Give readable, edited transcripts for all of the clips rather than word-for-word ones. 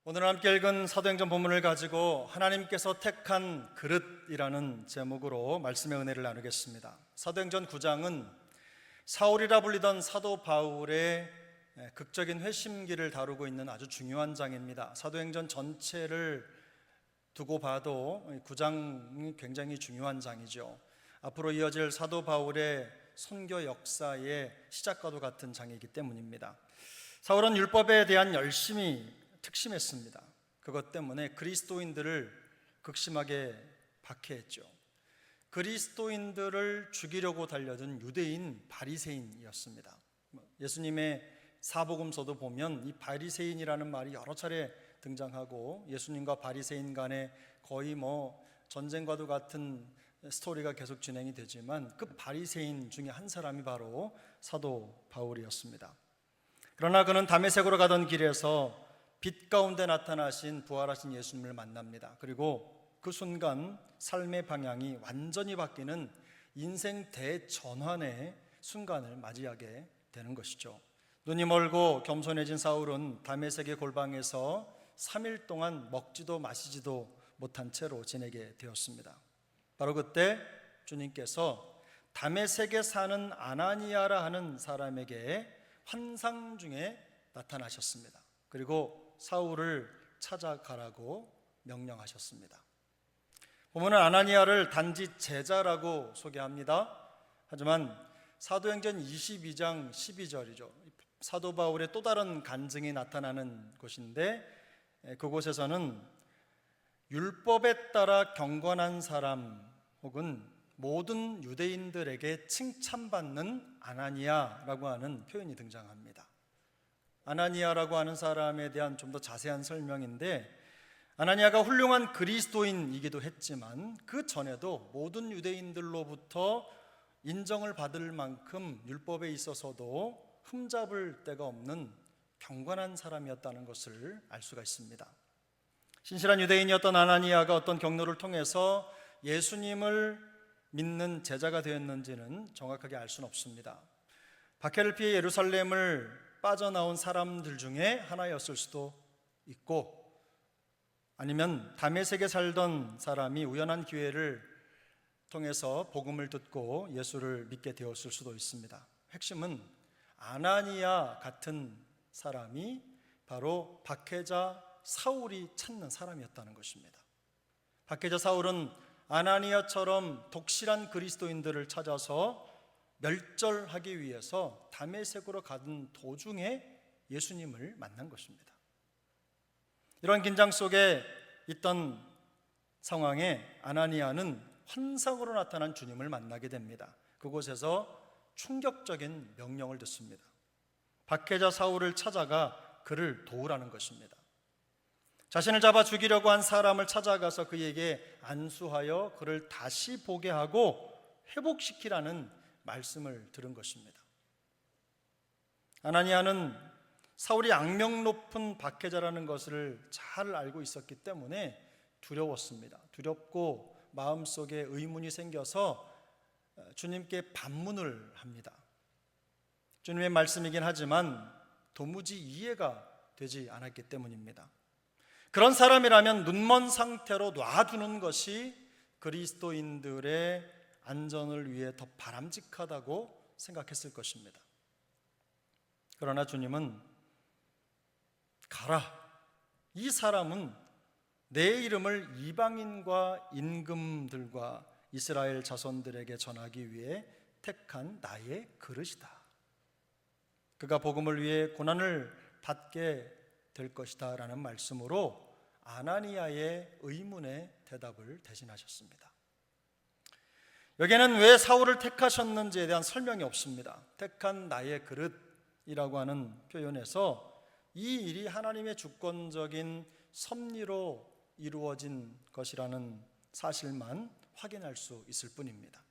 오늘 함께 읽은 사도행전 본문을 가지고 하나님께서 택한 그릇이라는 제목으로 말씀의 은혜를 나누겠습니다. 사도행전 9장은 사울이라 불리던 사도 바울의 극적인 회심기를 다루고 있는 아주 중요한 장입니다. 사도행전 전체를 두고 봐도 9장이 굉장히 중요한 장이죠. 앞으로 이어질 사도 바울의 선교 역사의 시작과도 같은 장이기 때문입니다. 사울은 율법에 대한 열심이 특심했습니다. 그것 때문에 그리스도인들을 극심하게 박해했죠. 그리스도인들을 죽이려고 달려든 유대인 바리새인이었습니다. 예수님의 사복음서도 보면 이 바리새인이라는 말이 여러 차례 등장하고 예수님과 바리새인 간에 거의 전쟁과도 같은 스토리가 계속 진행이 되지만 그 바리새인 중에 한 사람이 바로 사도 바울이었습니다. 그러나 그는 다메섹으로 가던 길에서 빛 가운데 나타나신 부활하신 예수님을 만납니다. 그리고 그 순간 삶의 방향이 완전히 바뀌는 인생 대전환의 순간을 맞이하게 되는 것이죠. 눈이 멀고 겸손해진 사울은 다메섹의 골방에서 3일 동안 먹지도 마시지도 못한 채로 지내게 되었습니다. 바로 그때 주님께서 다메섹에 사는 아나니아라 하는 사람에게 환상 중에 나타나셨습니다. 그리고 사울을 찾아가라고 명령하셨습니다. 보면은 아나니아를 단지 제자라고 소개합니다. 하지만 사도행전 22장 12절이죠. 사도 바울의 또 다른 간증이 나타나는 곳인데 그곳에서는 율법에 따라 경건한 사람 혹은 모든 유대인들에게 칭찬받는 아나니아라고 하는 표현이 등장합니다. 아나니아라고 하는 사람에 대한 좀 더 자세한 설명인데, 아나니아가 훌륭한 그리스도인이기도 했지만 그 전에도 모든 유대인들로부터 인정을 받을 만큼 율법에 있어서도 흠잡을 데가 없는 경건한 사람이었다는 것을 알 수가 있습니다. 신실한 유대인이었던 아나니아가 어떤 경로를 통해서 예수님을 믿는 제자가 되었는지는 정확하게 알 수는 없습니다. 박해를 피해 예루살렘을 빠져나온 사람들 중에 하나였을 수도 있고, 아니면 다메섹에 살던 사람이 우연한 기회를 통해서 복음을 듣고 예수를 믿게 되었을 수도 있습니다. 핵심은 아나니아 같은 사람이 바로 박해자 사울이 찾는 사람이었다는 것입니다. 박해자 사울은 아나니아처럼 독실한 그리스도인들을 찾아서 멸절하기 위해서 다메섹으로 가던 도중에 예수님을 만난 것입니다. 이런 긴장 속에 있던 상황에 아나니아는 환상으로 나타난 주님을 만나게 됩니다. 그곳에서 충격적인 명령을 듣습니다. 박해자 사울을 찾아가 그를 도우라는 것입니다. 자신을 잡아 죽이려고 한 사람을 찾아가서 그에게 안수하여 그를 다시 보게 하고 회복시키라는 말씀을 들은 것입니다. 아나니아는 사울이 악명 높은 박해자라는 것을 잘 알고 있었기 때문에 두려웠습니다. 두렵고 마음속에 의문이 생겨서 주님께 반문을 합니다. 주님의 말씀이긴 하지만 도무지 이해가 되지 않았기 때문입니다. 그런 사람이라면 눈먼 상태로 놔두는 것이 그리스도인들의 안전을 위해 더 바람직하다고 생각했을 것입니다. 그러나 주님은 가라, 이 사람은 내 이름을 이방인과 임금들과 이스라엘 자손들에게 전하기 위해 택한 나의 그릇이다. 그가 복음을 위해 고난을 받게 될 것이다 라는 말씀으로 아나니아의 의문의 대답을 대신하셨습니다. 여기에는 왜 사울을 택하셨는지에 대한 설명이 없습니다. 택한 나의 그릇이라고 하는 표현에서 이 일이 하나님의 주권적인 섭리로 이루어진 것이라는 사실만 확인할 수 있을 뿐입니다.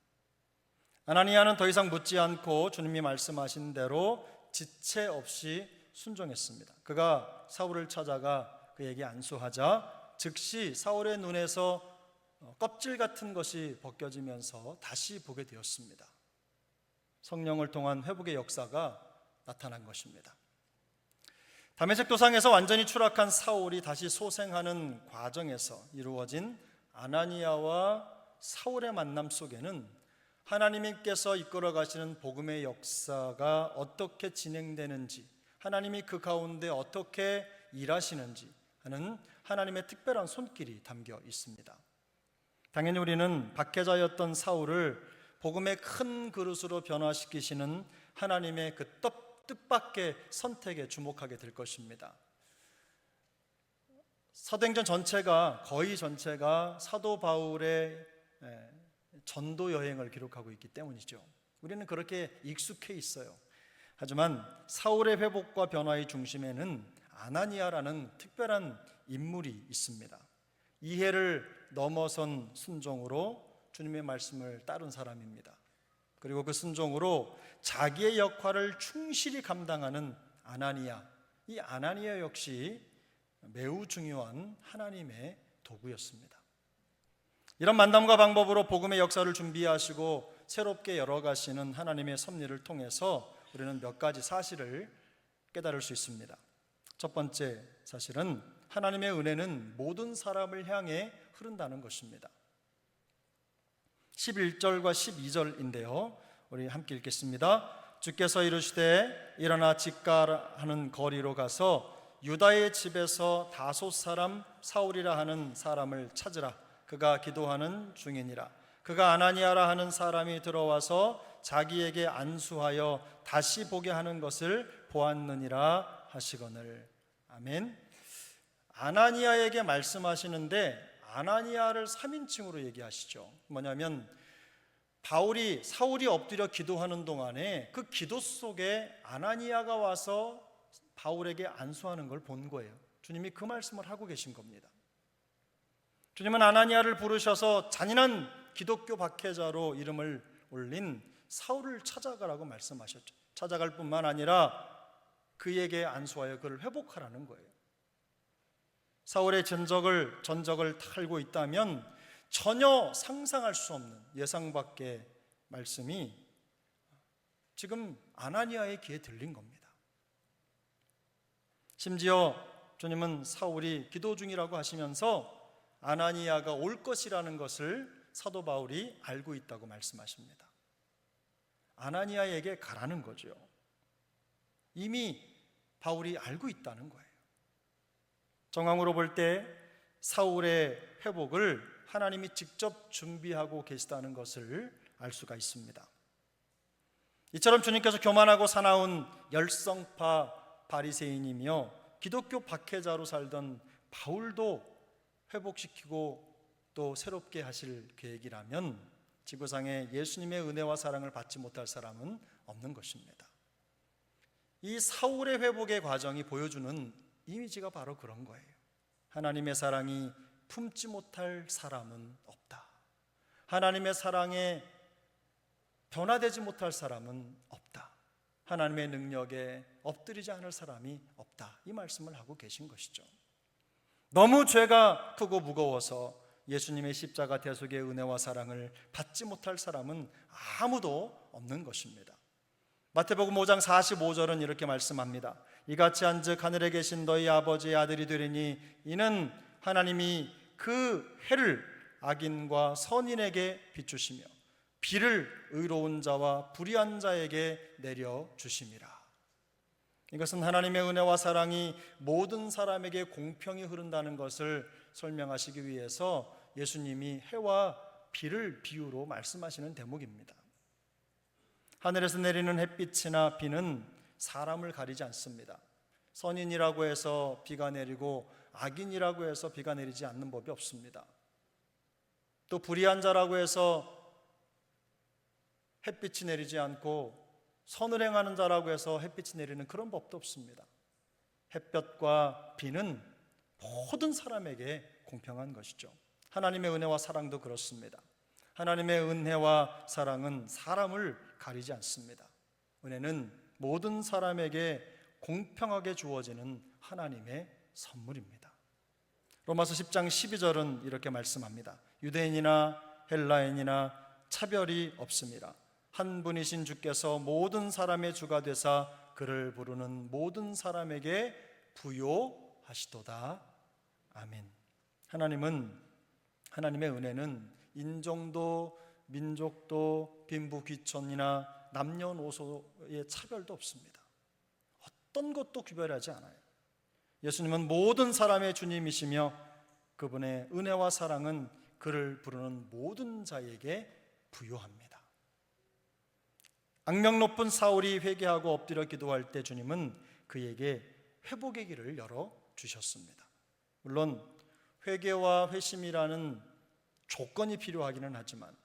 아나니아는 더 이상 묻지 않고 주님이 말씀하신 대로 지체 없이 순종했습니다. 그가 사울을 찾아가 그에게 안수하자 즉시 사울의 눈에서 껍질 같은 것이 벗겨지면서 다시 보게 되었습니다. 성령을 통한 회복의 역사가 나타난 것입니다. 다메섹 도상에서 완전히 추락한 사울이 다시 소생하는 과정에서 이루어진 아나니아와 사울의 만남 속에는 하나님께서 이끌어 가시는 복음의 역사가 어떻게 진행되는지, 하나님이 그 가운데 어떻게 일하시는지 하는 하나님의 특별한 손길이 담겨 있습니다. 당연히 우리는 박해자였던 사울을 복음의 큰 그릇으로 변화시키시는 하나님의 그 뜻밖의 선택에 주목하게 될 것입니다. 사도행전 전체가, 거의 전체가 사도 바울의 전도 여행을 기록하고 있기 때문이죠. 우리는 그렇게 익숙해 있어요. 하지만 사울의 회복과 변화의 중심에는 아나니아라는 특별한 인물이 있습니다. 이해를 넘어선 순종으로 주님의 말씀을 따른 사람입니다. 그리고 그 순종으로 자기의 역할을 충실히 감당하는 아나니아, 이 아나니아 역시 매우 중요한 하나님의 도구였습니다. 이런 만남과 방법으로 복음의 역사를 준비하시고 새롭게 열어가시는 하나님의 섭리를 통해서 우리는 몇 가지 사실을 깨달을 수 있습니다. 첫 번째 사실은 하나님의 은혜는 모든 사람을 향해 흐른다는 것입니다. 11절과 12절인데요, 우리 함께 읽겠습니다. 주께서 이르시되 일어나 직가하는 거리로 가서 유다의 집에서 다소 사람 사울이라 하는 사람을 찾으라. 그가 기도하는 중이니라. 그가 아나니아라 하는 사람이 들어와서 자기에게 안수하여 다시 보게 하는 것을 보았느니라 하시거늘. 아멘. 아나니아에게 말씀하시는데 아나니아를 3인칭으로 얘기하시죠. 뭐냐면 사울이 엎드려 기도하는 동안에 그 기도 속에 아나니아가 와서 바울에게 안수하는 걸 본 거예요. 주님이 그 말씀을 하고 계신 겁니다. 주님은 아나니아를 부르셔서 잔인한 기독교 박해자로 이름을 올린 사울을 찾아가라고 말씀하셨죠. 찾아갈 뿐만 아니라 그에게 안수하여 그를 회복하라는 거예요. 사울의 전적을 달고 있다면 전혀 상상할 수 없는 예상 밖의 말씀이 지금 아나니아의 귀에 들린 겁니다. 심지어 주님은 사울이 기도 중이라고 하시면서 아나니아가 올 것이라는 것을 사도 바울이 알고 있다고 말씀하십니다. 아나니아에게 가라는 거죠. 이미 바울이 알고 있다는 거예요. 정황으로 볼 때 사울의 회복을 하나님이 직접 준비하고 계시다는 것을 알 수가 있습니다. 이처럼 주님께서 교만하고 사나운 열성파 바리새인이며 기독교 박해자로 살던 바울도 회복시키고 또 새롭게 하실 계획이라면 지구상에 예수님의 은혜와 사랑을 받지 못할 사람은 없는 것입니다. 이 사울의 회복의 과정이 보여주는 이미지가 바로 그런 거예요. 하나님의 사랑이 품지 못할 사람은 없다. 하나님의 사랑에 변화되지 못할 사람은 없다. 하나님의 능력에 엎드리지 않을 사람이 없다. 이 말씀을 하고 계신 것이죠. 너무 죄가 크고 무거워서 예수님의 십자가 대속의 은혜와 사랑을 받지 못할 사람은 아무도 없는 것입니다. 마태복음 5장 45절은 이렇게 말씀합니다. 이같이 한즉 하늘에 계신 너희 아버지의 아들이 되리니 이는 하나님이 그 해를 악인과 선인에게 비추시며 비를 의로운 자와 불의한 자에게 내려주심이라. 이것은 하나님의 은혜와 사랑이 모든 사람에게 공평히 흐른다는 것을 설명하시기 위해서 예수님이 해와 비를 비유로 말씀하시는 대목입니다. 하늘에서 내리는 햇빛이나 비는 사람을 가리지 않습니다. 선인이라고 해서 비가 내리고 악인이라고 해서 비가 내리지 않는 법이 없습니다. 또 불의한 자라고 해서 햇빛이 내리지 않고 선을 행하는 자라고 해서 햇빛이 내리는 그런 법도 없습니다. 햇볕과 비는 모든 사람에게 공평한 것이죠. 하나님의 은혜와 사랑도 그렇습니다. 하나님의 은혜와 사랑은 사람을 가리지 않습니다. 은혜는 모든 사람에게 공평하게 주어지는 하나님의 선물입니다. 로마서 10장 12절은 이렇게 말씀합니다. 유대인이나 헬라인이나 차별이 없습니다. 한 분이신 주께서 모든 사람의 주가 되사 그를 부르는 모든 사람에게 부요하시도다. 아멘. 하나님의 은혜는 인종도 민족도 빈부귀천이나 남녀노소의 차별도 없습니다. 어떤 것도 구별하지 않아요. 예수님은 모든 사람의 주님이시며 그분의 은혜와 사랑은 그를 부르는 모든 자에게 부요합니다. 악명 높은 사울이 회개하고 엎드려 기도할 때 주님은 그에게 회복의 길을 열어주셨습니다. 물론 회개와 회심이라는 조건이 필요하기는 하지만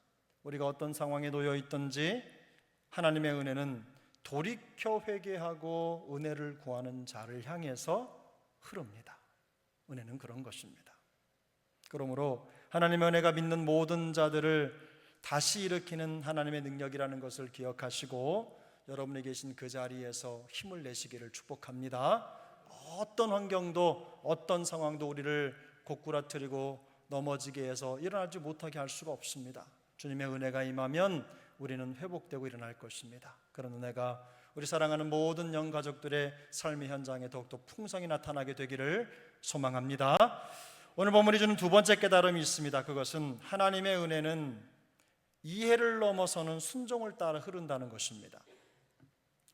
우리가 어떤 상황에 놓여 있든지 하나님의 은혜는 돌이켜 회개하고 은혜를 구하는 자를 향해서 흐릅니다. 은혜는 그런 것입니다. 그러므로 하나님의 은혜가 믿는 모든 자들을 다시 일으키는 하나님의 능력이라는 것을 기억하시고 여러분이 계신 그 자리에서 힘을 내시기를 축복합니다. 어떤 환경도 어떤 상황도 우리를 고꾸라뜨리고 넘어지게 해서 일어나지 못하게 할 수가 없습니다. 주님의 은혜가 임하면 우리는 회복되고 일어날 것입니다. 그런 은혜가 우리 사랑하는 모든 영가족들의 삶의 현장에 더욱더 풍성히 나타나게 되기를 소망합니다. 오늘 본문이 주는 두 번째 깨달음이 있습니다. 그것은 하나님의 은혜는 이해를 넘어서는 순종을 따라 흐른다는 것입니다.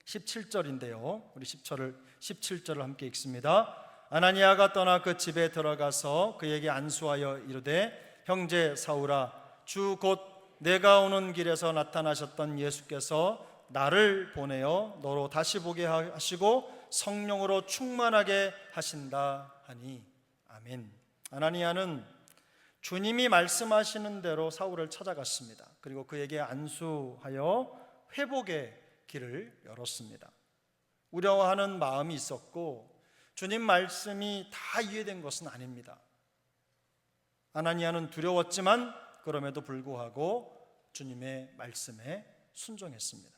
17절인데요. 우리 17절을 함께 읽습니다. 아나니아가 떠나 그 집에 들어가서 그에게 안수하여 이르되 형제 사울아 주 곧 내가 오는 길에서 나타나셨던 예수께서 나를 보내어 너로 다시 보게 하시고 성령으로 충만하게 하신다 하니 아멘. 아나니아는 주님이 말씀하시는 대로 사울을 찾아갔습니다. 그리고 그에게 안수하여 회복의 길을 열었습니다. 우려하는 마음이 있었고 주님 말씀이 다 이해된 것은 아닙니다. 아나니아는 두려웠지만 그럼에도 불구하고 주님의 말씀에 순종했습니다.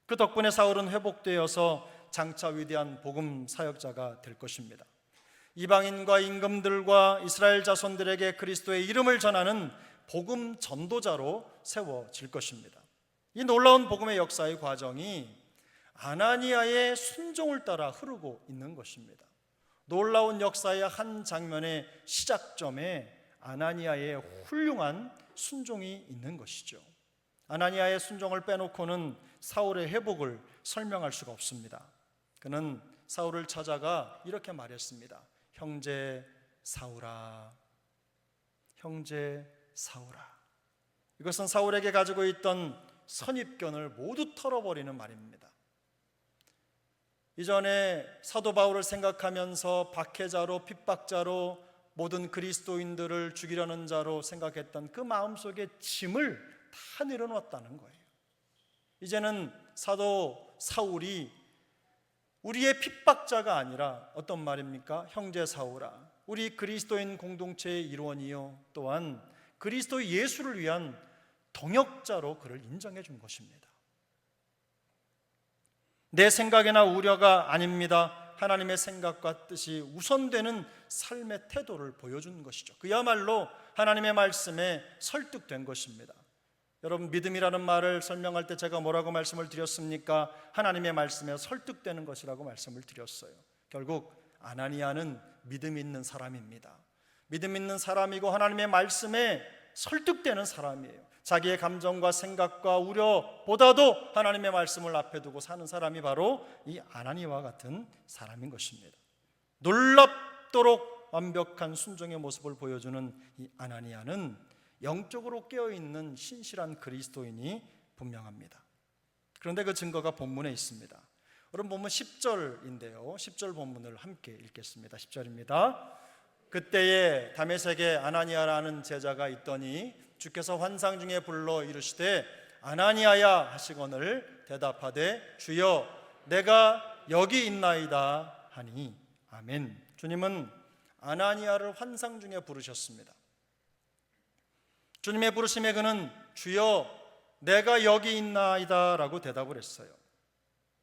그 덕분에 사울은 회복되어서 장차 위대한 복음 사역자가 될 것입니다. 이방인과 임금들과 이스라엘 자손들에게 그리스도의 이름을 전하는 복음 전도자로 세워질 것입니다. 이 놀라운 복음의 역사의 과정이 아나니아의 순종을 따라 흐르고 있는 것입니다. 놀라운 역사의 한 장면의 시작점에 아나니아의 훌륭한 순종이 있는 것이죠. 아나니아의 순종을 빼놓고는 사울의 회복을 설명할 수가 없습니다. 그는 사울을 찾아가 이렇게 말했습니다. 형제 사울아, 형제 사울아. 이것은 사울에게 가지고 있던 선입견을 모두 털어버리는 말입니다. 이전에 사도 바울을 생각하면서 박해자로 핍박자로 모든 그리스도인들을 죽이려는 자로 생각했던 그 마음속에 짐을 다 내려놓았다는 거예요. 이제는 사도 사울이 우리의 핍박자가 아니라 어떤 말입니까? 형제 사울아, 우리 그리스도인 공동체의 일원이요 또한 그리스도 예수를 위한 동역자로 그를 인정해 준 것입니다. 내 생각이나 우려가 아닙니다. 하나님의 생각과 뜻이 우선되는 삶의 태도를 보여준 것이죠. 그야말로 하나님의 말씀에 설득된 것입니다. 여러분, 믿음이라는 말을 설명할 때 제가 뭐라고 말씀을 드렸습니까? 하나님의 말씀에 설득되는 것이라고 말씀을 드렸어요. 결국 아나니아는 믿음 있는 사람입니다. 믿음 있는 사람이고 하나님의 말씀에 설득되는 사람이에요. 자기의 감정과 생각과 우려보다도 하나님의 말씀을 앞에 두고 사는 사람이 바로 이 아나니아와 같은 사람인 것입니다. 놀랍도록 완벽한 순종의 모습을 보여주는 이 아나니아는 영적으로 깨어있는 신실한 그리스도인이 분명합니다. 그런데 그 증거가 본문에 있습니다. 여러분, 본문 10절인데요 10절 본문을 함께 읽겠습니다. 10절입니다. 그때에 다메섹에 아나니아라는 제자가 있더니 주께서 환상 중에 불러 이르시되 아나니아야 하시거늘 대답하되 주여 내가 여기 있나이다 하니 아멘. 주님은 아나니아를 환상 중에 부르셨습니다. 주님의 부르심에 그는 주여 내가 여기 있나이다 라고 대답을 했어요.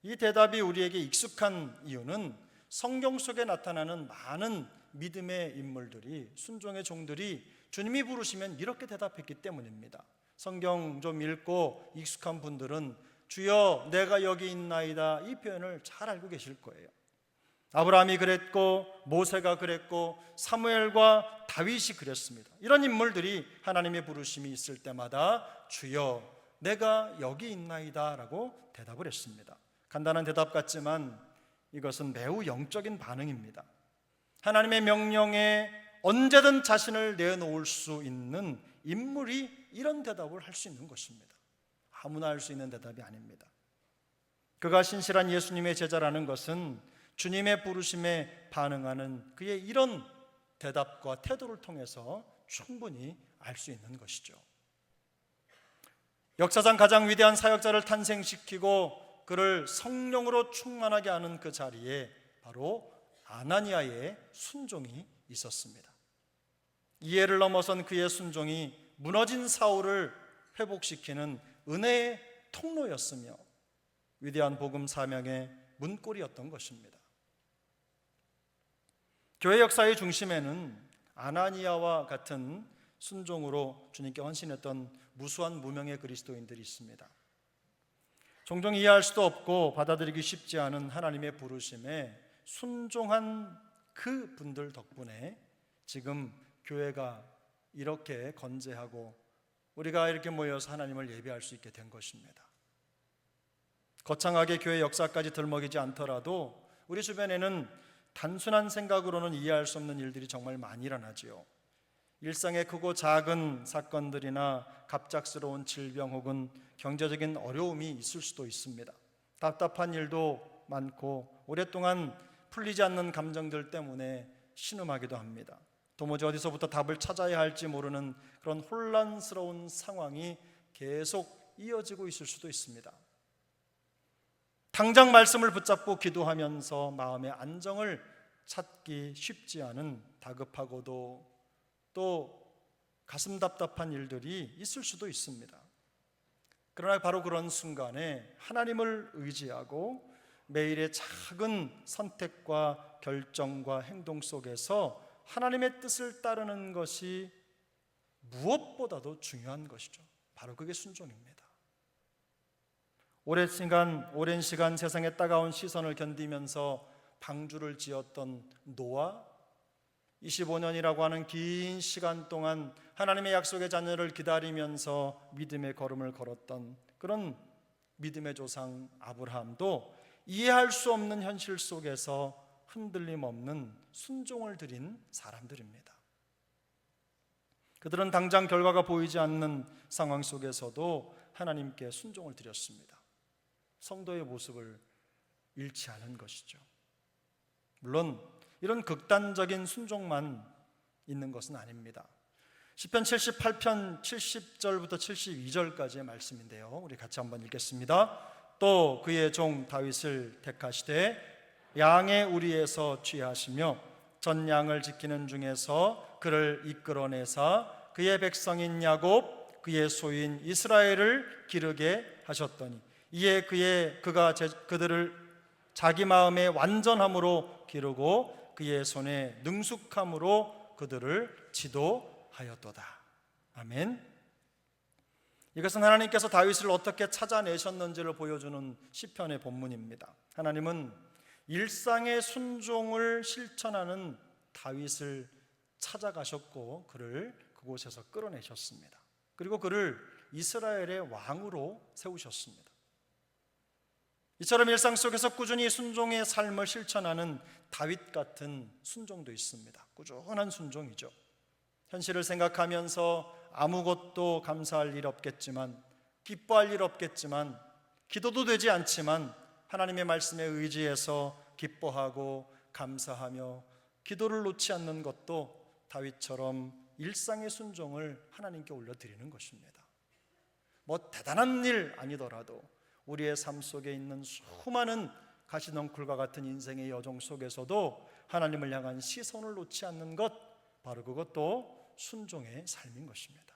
이 대답이 우리에게 익숙한 이유는 성경 속에 나타나는 많은 믿음의 인물들이, 순종의 종들이 주님이 부르시면 이렇게 대답했기 때문입니다. 성경 좀 읽고 익숙한 분들은 주여 내가 여기 있나이다 이 표현을 잘 알고 계실 거예요. 아브라함이 그랬고 모세가 그랬고 사무엘과 다윗이 그랬습니다. 이런 인물들이 하나님의 부르심이 있을 때마다 주여 내가 여기 있나이다 라고 대답을 했습니다. 간단한 대답 같지만 이것은 매우 영적인 반응입니다. 하나님의 명령에 언제든 자신을 내놓을 수 있는 인물이 이런 대답을 할 수 있는 것입니다. 아무나 할 수 있는 대답이 아닙니다. 그가 신실한 예수님의 제자라는 것은 주님의 부르심에 반응하는 그의 이런 대답과 태도를 통해서 충분히 알 수 있는 것이죠. 역사상 가장 위대한 사역자를 탄생시키고 그를 성령으로 충만하게 하는 그 자리에 바로 아나니아의 순종이 있었습니다. 이해를 넘어선 그의 순종이 무너진 사울을 회복시키는 은혜의 통로였으며 위대한 복음 사명의 문고리였던 것입니다. 교회 역사의 중심에는 아나니아와 같은 순종으로 주님께 헌신했던 무수한 무명의 그리스도인들이 있습니다. 종종 이해할 수도 없고 받아들이기 쉽지 않은 하나님의 부르심에 순종한 그 분들 덕분에 지금 교회가 이렇게 건재하고 우리가 이렇게 모여서 하나님을 예배할 수 있게 된 것입니다. 거창하게 교회 역사까지 들먹이지 않더라도 우리 주변에는 단순한 생각으로는 이해할 수 없는 일들이 정말 많이 일어나지요. 일상의 크고 작은 사건들이나 갑작스러운 질병 혹은 경제적인 어려움이 있을 수도 있습니다. 답답한 일도 많고 오랫동안 풀리지 않는 감정들 때문에 신음하기도 합니다. 도무지 어디서부터 답을 찾아야 할지 모르는 그런 혼란스러운 상황이 계속 이어지고 있을 수도 있습니다. 당장 말씀을 붙잡고 기도하면서 마음의 안정을 찾기 쉽지 않은 다급하고도 또 가슴 답답한 일들이 있을 수도 있습니다. 그러나 바로 그런 순간에 하나님을 의지하고 매일의 작은 선택과 결정과 행동 속에서 하나님의 뜻을 따르는 것이 무엇보다도 중요한 것이죠. 바로 그게 순종입니다. 오랜 시간 세상의 따가운 시선을 견디면서 방주를 지었던 노아, 25년이라고 하는 긴 시간 동안 하나님의 약속의 자녀를 기다리면서 믿음의 걸음을 걸었던 그런 믿음의 조상 아브라함도 이해할 수 없는 현실 속에서 흔들림 없는 순종을 드린 사람들입니다. 그들은 당장 결과가 보이지 않는 상황 속에서도 하나님께 순종을 드렸습니다. 성도의 모습을 잃지 않은 것이죠. 물론 이런 극단적인 순종만 있는 것은 아닙니다. 시편 78편 70절부터 72절까지의 말씀인데요, 우리 같이 한번 읽겠습니다. 또 그의 종 다윗을 택하시되 양의 우리에서 취하시며 전 양을 지키는 중에서 그를 이끌어내사 그의 백성인 야곱 그의 소유인 이스라엘을 기르게 하셨더니 이에 그가 그들을 자기 마음의 완전함으로 기르고 그의 손에 능숙함으로 그들을 지도하였도다. 아멘. 이것은 하나님께서 다윗을 어떻게 찾아내셨는지를 보여주는 시편의 본문입니다. 하나님은 일상의 순종을 실천하는 다윗을 찾아가셨고 그를 그곳에서 끌어내셨습니다. 그리고 그를 이스라엘의 왕으로 세우셨습니다. 이처럼 일상 속에서 꾸준히 순종의 삶을 실천하는 다윗 같은 순종도 있습니다. 꾸준한 순종이죠. 현실을 생각하면서 아무것도 감사할 일 없겠지만, 기뻐할 일 없겠지만, 기도도 되지 않지만 하나님의 말씀에 의지해서 기뻐하고 감사하며 기도를 놓지 않는 것도 다윗처럼 일상의 순종을 하나님께 올려드리는 것입니다. 뭐 대단한 일 아니더라도 우리의 삶 속에 있는 수많은 가시넝쿨과 같은 인생의 여정 속에서도 하나님을 향한 시선을 놓지 않는 것, 바로 그것도 순종의 삶인 것입니다.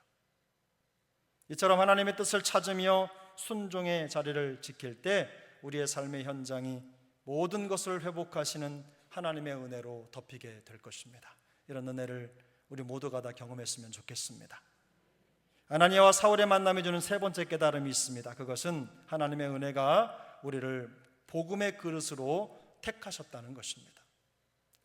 이처럼 하나님의 뜻을 찾으며 순종의 자리를 지킬 때 우리의 삶의 현장이 모든 것을 회복하시는 하나님의 은혜로 덮이게 될 것입니다. 이런 은혜를 우리 모두가 다 경험했으면 좋겠습니다. 아나니아와 사울의 만남이 주는 세 번째 깨달음이 있습니다. 그것은 하나님의 은혜가 우리를 복음의 그릇으로 택하셨다는 것입니다.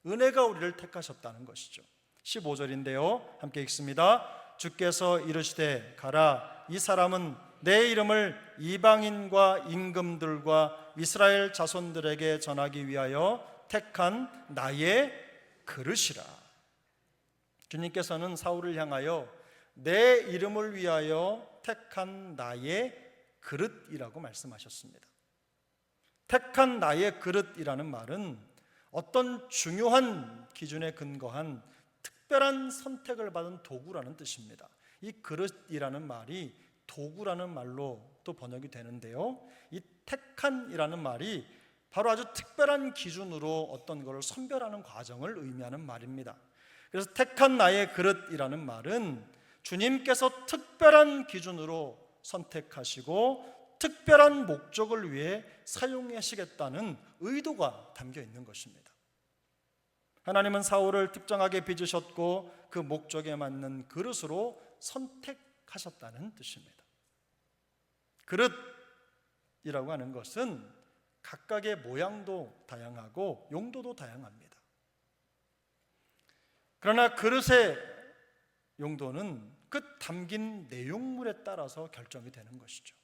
은혜가 우리를 택하셨다는 것이죠. 15절인데요, 함께 읽습니다. 주께서 이르시되 가라, 이 사람은 내 이름을 이방인과 임금들과 이스라엘 자손들에게 전하기 위하여 택한 나의 그릇이라. 주님께서는 사울을 향하여 내 이름을 위하여 택한 나의 그릇이라고 말씀하셨습니다. 택한 나의 그릇이라는 말은 어떤 중요한 기준에 근거한 특별한 선택을 받은 도구라는 뜻입니다. 이 그릇이라는 말이 도구라는 말로 또 번역이 되는데요, 이 택한이라는 말이 바로 아주 특별한 기준으로 어떤 것을 선별하는 과정을 의미하는 말입니다. 그래서 택한 나의 그릇이라는 말은 주님께서 특별한 기준으로 선택하시고 특별한 목적을 위해 사용하시겠다는 의도가 담겨 있는 것입니다. 하나님은 사울을 특정하게 빚으셨고 그 목적에 맞는 그릇으로 선택하셨다는 뜻입니다. 그릇이라고 하는 것은 각각의 모양도 다양하고 용도도 다양합니다. 그러나 그릇의 용도는 그 담긴 내용물에 따라서 결정이 되는 것이죠.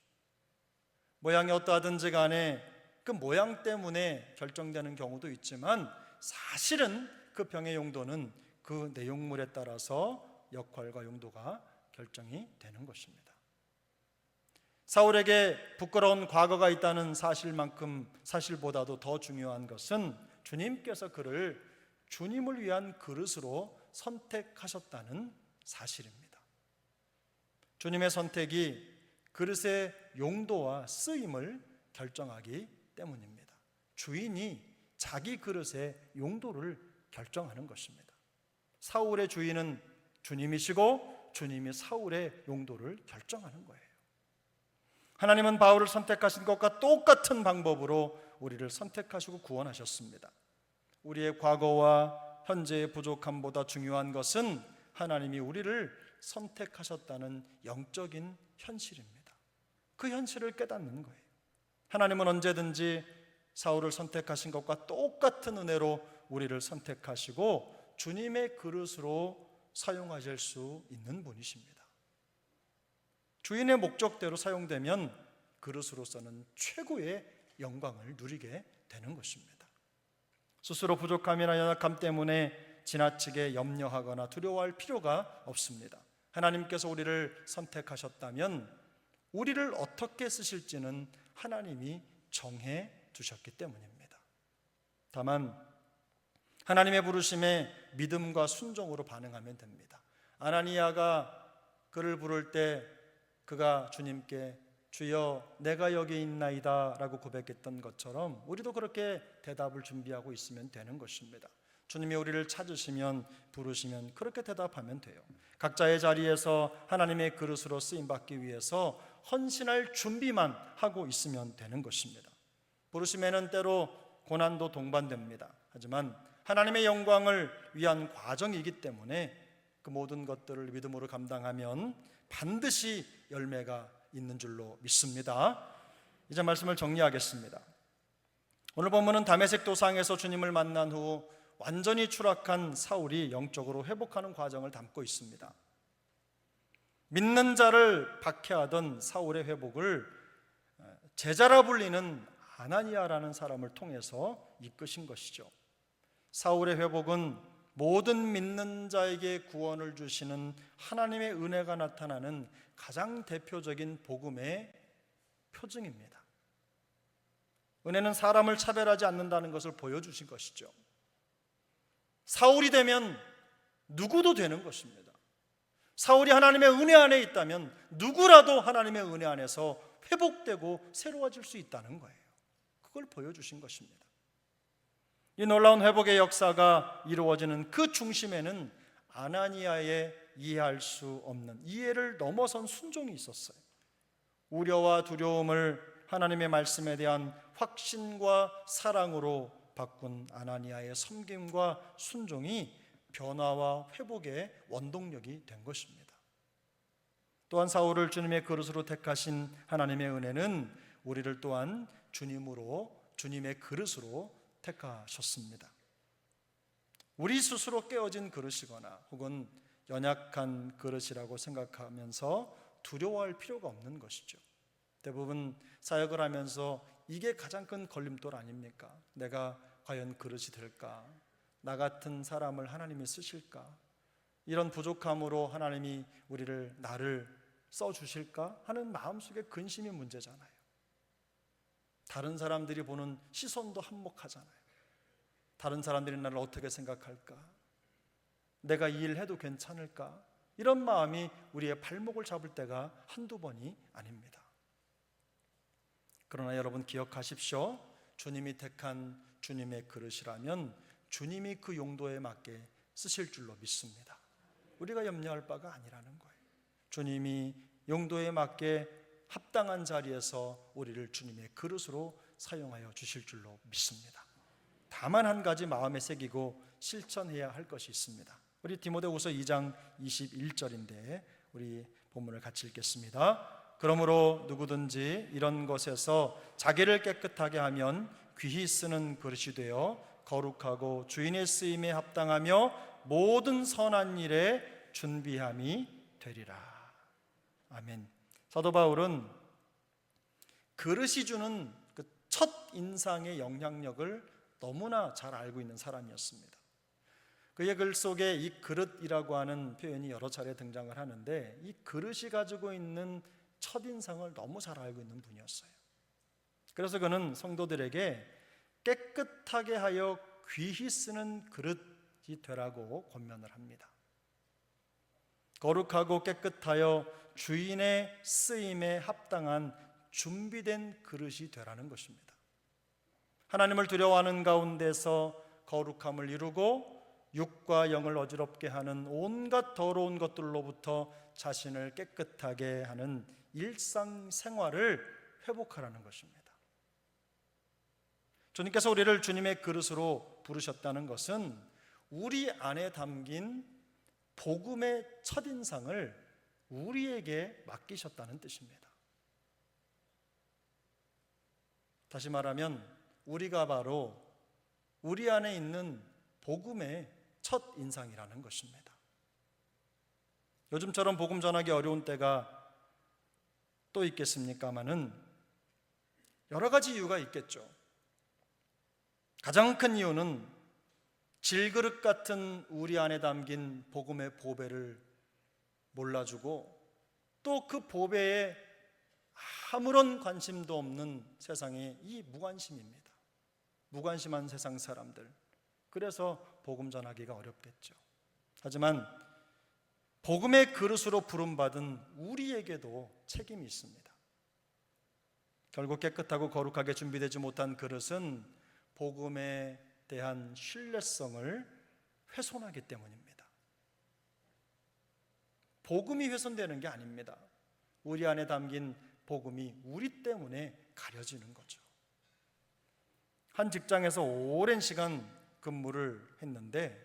모양이 어떠하든지 간에 그 모양 때문에 결정되는 경우도 있지만 사실은 그 병의 용도는 그 내용물에 따라서 역할과 용도가 결정이 되는 것입니다. 사울에게 부끄러운 과거가 있다는 사실보다도 더 중요한 것은 주님께서 그를 주님을 위한 그릇으로 선택하셨다는 사실입니다. 주님의 선택이 그릇의 용도와 쓰임을 결정하기 때문입니다. 주인이 자기 그릇의 용도를 결정하는 것입니다. 사울의 주인은 주님이시고 주님이 사울의 용도를 결정하는 거예요. 하나님은 바울을 선택하신 것과 똑같은 방법으로 우리를 선택하시고 구원하셨습니다. 우리의 과거와 현재의 부족함보다 중요한 것은 하나님이 우리를 선택하셨다는 영적인 현실입니다. 그 현실을 깨닫는 거예요. 하나님은 언제든지 사울을 선택하신 것과 똑같은 은혜로 우리를 선택하시고 주님의 그릇으로 사용하실 수 있는 분이십니다. 주인의 목적대로 사용되면 그릇으로서는 최고의 영광을 누리게 되는 것입니다. 스스로 부족함이나 연약함 때문에 지나치게 염려하거나 두려워할 필요가 없습니다. 하나님께서 우리를 선택하셨다면 우리를 어떻게 쓰실지는 하나님이 정해 두셨기 때문입니다. 다만 하나님의 부르심에 믿음과 순종으로 반응하면 됩니다. 아나니아가 그를 부를 때 그가 주님께 주여 내가 여기 있나이다 라고 고백했던 것처럼 우리도 그렇게 대답을 준비하고 있으면 되는 것입니다. 주님이 우리를 찾으시면 부르시면 그렇게 대답하면 돼요. 각자의 자리에서 하나님의 그릇으로 쓰임받기 위해서 헌신할 준비만 하고 있으면 되는 것입니다. 부르심에는 때로 고난도 동반됩니다. 하지만 하나님의 영광을 위한 과정이기 때문에 그 모든 것들을 믿음으로 감당하면 반드시 열매가 있는 줄로 믿습니다. 이제 말씀을 정리하겠습니다. 오늘 본문은 다메섹 도상에서 주님을 만난 후 완전히 추락한 사울이 영적으로 회복하는 과정을 담고 있습니다. 믿는 자를 박해하던 사울의 회복을 제자라 불리는 아나니아라는 사람을 통해서 이끄신 것이죠. 사울의 회복은 모든 믿는 자에게 구원을 주시는 하나님의 은혜가 나타나는 가장 대표적인 복음의 표징입니다. 은혜는 사람을 차별하지 않는다는 것을 보여주신 것이죠. 사울이 되면 누구도 되는 것입니다. 사울이 하나님의 은혜 안에 있다면 누구라도 하나님의 은혜 안에서 회복되고 새로워질 수 있다는 거예요. 그걸 보여주신 것입니다. 이 놀라운 회복의 역사가 이루어지는 그 중심에는 아나니아의 이해할 수 없는, 이해를 넘어선 순종이 있었어요. 우려와 두려움을 하나님의 말씀에 대한 확신과 사랑으로 바꾼 아나니아의 섬김과 순종이 변화와 회복의 원동력이 된 것입니다. 또한 사울을 주님의 그릇으로 택하신 하나님의 은혜는 우리를 또한 주님의 그릇으로 택하셨습니다. 우리 스스로 깨어진 그릇이거나 혹은 연약한 그릇이라고 생각하면서 두려워할 필요가 없는 것이죠. 대부분 사역을 하면서 이게 가장 큰 걸림돌 아닙니까? 내가 과연 그릇이 될까? 나 같은 사람을 하나님이 쓰실까? 이런 부족함으로 하나님이 나를 써주실까? 하는 마음속의 근심이 문제잖아요. 다른 사람들이 보는 시선도 한몫하잖아요. 다른 사람들이 나를 어떻게 생각할까? 내가 이 일 해도 괜찮을까? 이런 마음이 우리의 발목을 잡을 때가 한두 번이 아닙니다. 그러나 여러분 기억하십시오. 주님이 택한 주님의 그릇이라면 주님이 그 용도에 맞게 쓰실 줄로 믿습니다. 우리가 염려할 바가 아니라는 거예요. 주님이 용도에 맞게 합당한 자리에서 우리를 주님의 그릇으로 사용하여 주실 줄로 믿습니다. 다만 한 가지 마음에 새기고 실천해야 할 것이 있습니다. 우리 디모데후서 2장 21절인데 우리 본문을 같이 읽겠습니다. 그러므로 누구든지 이런 것에서 자기를 깨끗하게 하면 귀히 쓰는 그릇이 되어 거룩하고 주인의 쓰임에 합당하며 모든 선한 일에 준비함이 되리라. 아멘. 사도 바울은 그릇이 주는 그 첫 인상의 영향력을 너무나 잘 알고 있는 사람이었습니다. 그의 글 속에 이 그릇이라고 하는 표현이 여러 차례 등장을 하는데 이 그릇이 가지고 있는 첫인상을 너무 잘 알고 있는 분이었어요. 그래서 그는 성도들에게 깨끗하게 하여 귀히 쓰는 그릇이 되라고 권면을 합니다. 거룩하고 깨끗하여 주인의 쓰임에 합당한 준비된 그릇이 되라는 것입니다. 하나님을 두려워하는 가운데서 거룩함을 이루고 육과 영을 어지럽게 하는 온갖 더러운 것들로부터 자신을 깨끗하게 하는 일상생활을 회복하라는 것입니다. 주님께서 우리를 주님의 그릇으로 부르셨다는 것은 우리 안에 담긴 복음의 첫인상을 우리에게 맡기셨다는 뜻입니다. 다시 말하면 우리가 바로 우리 안에 있는 복음의 첫인상이라는 것입니다. 요즘처럼 복음 전하기 어려운 때가 또 있겠습니까마는 여러 가지 이유가 있겠죠. 가장 큰 이유는 질그릇 같은 우리 안에 담긴 복음의 보배를 몰라주고 또 그 보배에 아무런 관심도 없는 세상의 이 무관심입니다. 무관심한 세상 사람들. 그래서 복음 전하기가 어렵겠죠. 하지만 복음의 그릇으로 부름받은 우리에게도 책임이 있습니다. 결국 깨끗하고 거룩하게 준비되지 못한 그릇은 복음에 대한 신뢰성을 훼손하기 때문입니다. 복음이 훼손되는 게 아닙니다. 우리 안에 담긴 복음이 우리 때문에 가려지는 거죠. 한 직장에서 오랜 시간 근무를 했는데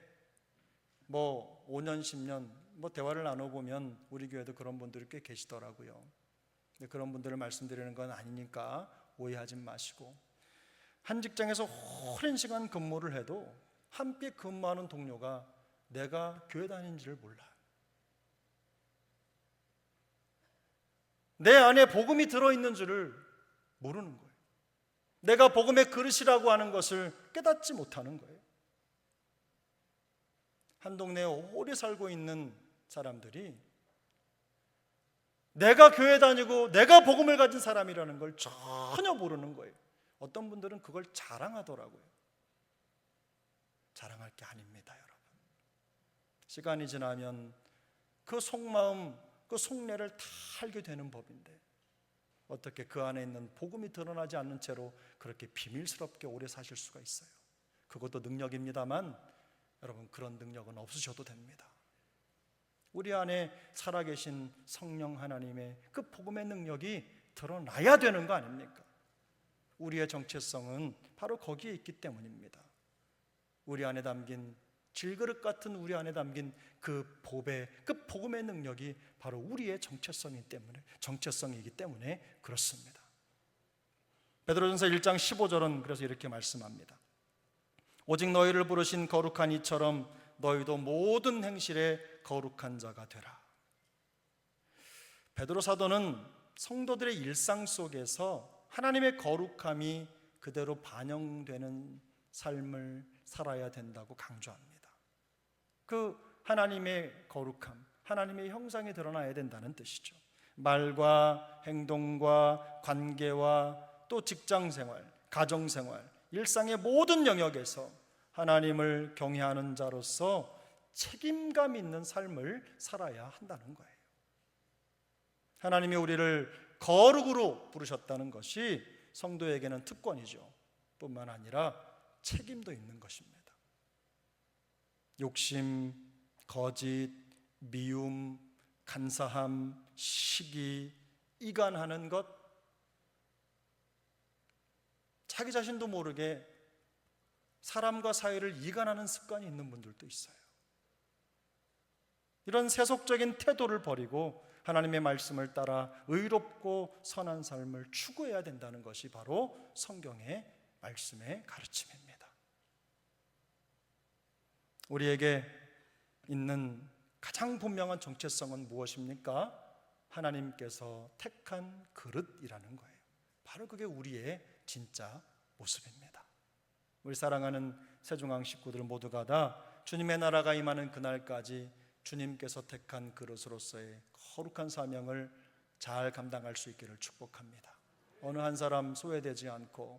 5년, 10년 대화를 나눠보면 우리 교회도 그런 분들이 꽤 계시더라고요. 근데 그런 분들을 말씀드리는 건 아니니까 오해하지 마시고 한 직장에서 오랜 시간 근무를 해도 함께 근무하는 동료가 내가 교회 다니는지를 몰라요. 내 안에 복음이 들어있는 줄을 모르는 거예요. 내가 복음의 그릇이라고 하는 것을 깨닫지 못하는 거예요. 한 동네에 오래 살고 있는 사람들이 내가 교회 다니고 내가 복음을 가진 사람이라는 걸 전혀 모르는 거예요. 어떤 분들은 그걸 자랑하더라고요. 자랑할 게 아닙니다, 여러분. 시간이 지나면 그 속마음, 그 속내를 다 알게 되는 법인데 어떻게 그 안에 있는 복음이 드러나지 않는 채로 그렇게 비밀스럽게 오래 사실 수가 있어요. 그것도 능력입니다만 여러분 그런 능력은 없으셔도 됩니다. 우리 안에 살아계신 성령 하나님의 그 복음의 능력이 드러나야 되는 거 아닙니까? 우리의 정체성은 바로 거기에 있기 때문입니다. 우리 안에 담긴 질그릇 같은 우리 안에 담긴 그 보배, 그 복음의 능력이 바로 우리의 정체성이기 때문에 그렇습니다. 베드로전서 1장 15절은 그래서 이렇게 말씀합니다. 오직 너희를 부르신 거룩한 이처럼 너희도 모든 행실에 거룩한 자가 되라. 베드로 사도는 성도들의 일상 속에서 하나님의 거룩함이 그대로 반영되는 삶을 살아야 된다고 강조합니다. 그 하나님의 거룩함, 하나님의 형상이 드러나야 된다는 뜻이죠. 말과 행동과 관계와 또 직장생활, 가정생활, 일상의 모든 영역에서 하나님을 경외하는 자로서 책임감 있는 삶을 살아야 한다는 거예요. 하나님이 우리를 거룩으로 부르셨다는 것이 성도에게는 특권이죠. 뿐만 아니라 책임도 있는 것입니다. 욕심, 거짓, 미움, 간사함, 시기, 이간하는 것, 자기 자신도 모르게 사람과 사이를 이간하는 습관이 있는 분들도 있어요. 이런 세속적인 태도를 버리고 하나님의 말씀을 따라 의롭고 선한 삶을 추구해야 된다는 것이 바로 성경의 말씀의 가르침입니다. 우리에게 있는 가장 분명한 정체성은 무엇입니까? 하나님께서 택한 그릇이라는 거예요. 바로 그게 우리의 진짜 모습입니다. 우리 사랑하는 세종항 식구들 모두가 다 주님의 나라가 임하는 그날까지 주님께서 택한 그릇으로서의 거룩한 사명을 잘 감당할 수 있기를 축복합니다. 어느 한 사람 소외되지 않고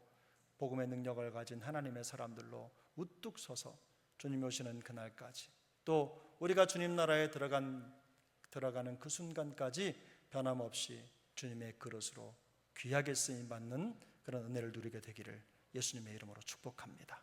복음의 능력을 가진 하나님의 사람들로 우뚝 서서 주님 오시는 그날까지, 또 우리가 주님 나라에 들어가는 그 순간까지 변함없이 주님의 그릇으로 귀하게 쓰임받는 그런 은혜를 누리게 되기를 예수님의 이름으로 축복합니다.